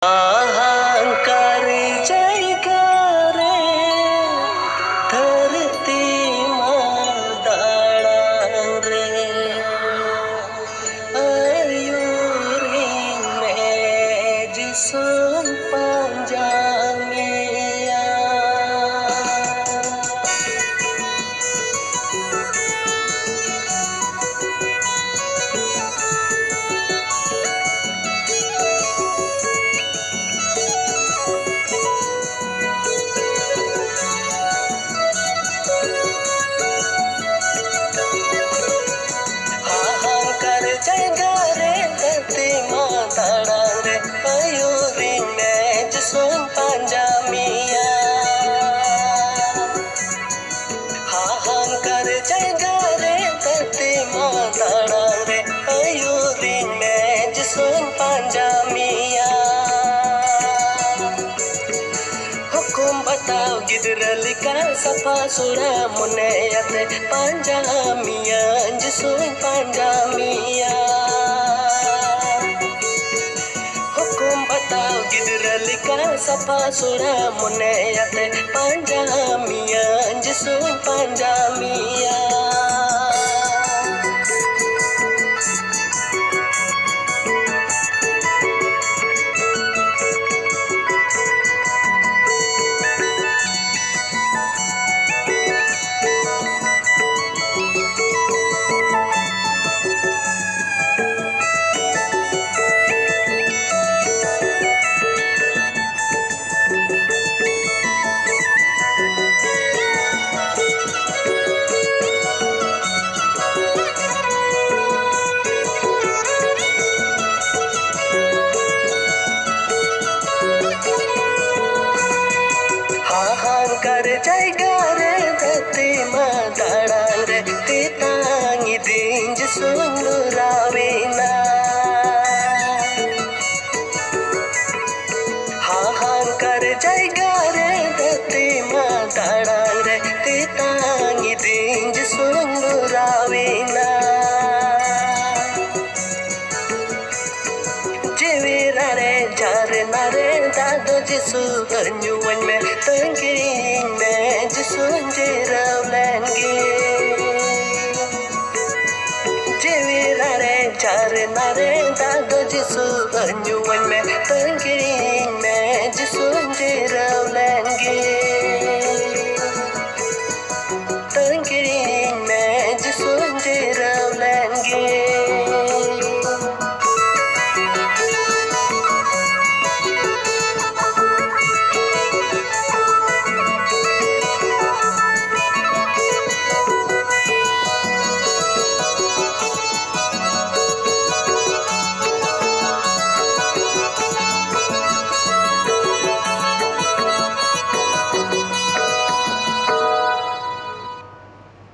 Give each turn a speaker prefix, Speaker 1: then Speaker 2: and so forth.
Speaker 1: अहंकार जायगा रे धरती मादाड़ा रे आयुरी में जिसम पंजामिया जायगा रे धरती मादाड़ा रे आयुरी में जिसम पंजामिया हाहांकार जायगा रे धरती मादाड़ा रे आयुरी में जिसम पंजामिया हुकुम बताओ गिदरलिका सफा सुरा मुनयते पंजामिया जिसम पंजामिया हुकुम बताओ गिदरलिका सफा सुरा मुनयते पंजामिया जिसम पंजामिया हाहांकार जायगा रे धरती मादाड़ा रे तितांगी दिंज सुंदरावेना हाहांकार जायगा रे धरती मादाड़ा रे तितांगी दिंज सुंदरावेना जीवीरा रे झारना रे दादो जिसु अन्युवन में तंगी में जिसु जिरावलंगी जीवीरा रे झारना रे दादो जिसु अन्युवन में तंगी